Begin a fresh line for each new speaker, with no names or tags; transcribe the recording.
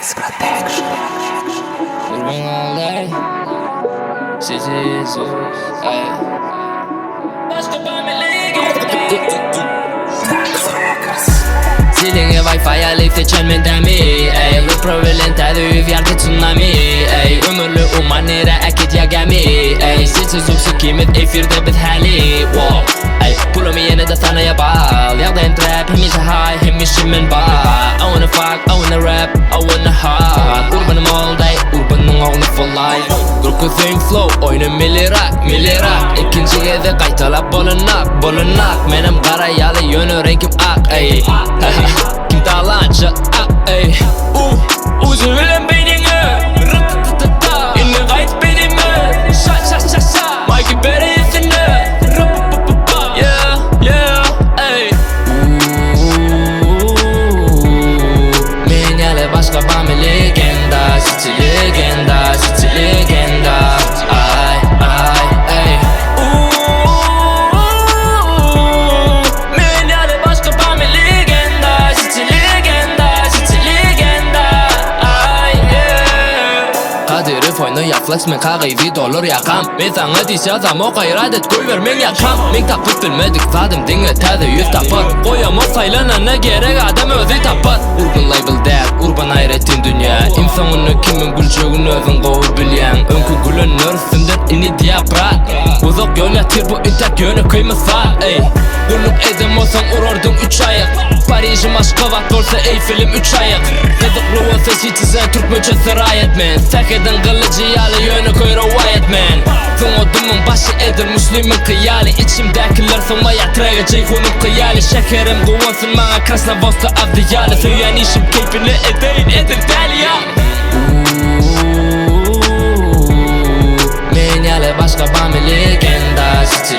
Max Protection.
Urban all day. Cities, ay. Başka Zillinge Wi-Fi'ya lifte çelmendemi ey Reprovalent hadi vjarke tsunami ey Ömürlü umanira akit yagami ey Sitsiz uksu kimet efirde bit hali wow ey Pulomi yine de sana yabal Yağdayım trap hemişe high hemişe men ba I wanna fuck, I wanna rap, I wanna hard Urbanım all day, urbanım oğlu for life Grup think flow, oyunu milirak İkinci gede kaytalap bolunak Menem kara yalı yönü renkim ak ey Kim dağlanca ak ey Uzun bilen beynini İnne kayıt benimi Şa Mike'i beri yetini Yeah ey Menyale başka bami legenda City legenda Ay ey Menyale başka bami legenda City legenda Ay Kadiri foynu ya flex men kağıydı dolur yakam Men sana dişe zamo kayradet koy vermen yakam Men tapıp bilmedik vadim dinle tadı yüz tapar Koyamaz saylanana gerek adam özü tapar Urban label der, urban hayretin dünya İnsanını kimin gülçöğün özün qoğur bilyen Önkü gülün nörsünden ini diyapra Uzak yol yatir bu üntek yönü kıymısa Gülük edem olsan urordun 3 ayık Parij'im aşkavat olsa Eyfel'im 3 ayık Yazıklı olsa şitizen Türk müçesi rayet men Sekeden kılıcı yalı yönü koy rivayet men Son odumun başı edir Müslümin kıyali İçimdekiler sonmaya träge ceyhunun kıyali Şekerim kuvansın bana krasna vosta avdiyali Söyleyen işim keyfini edeyin edir deli ya Menyale başka bami legenda City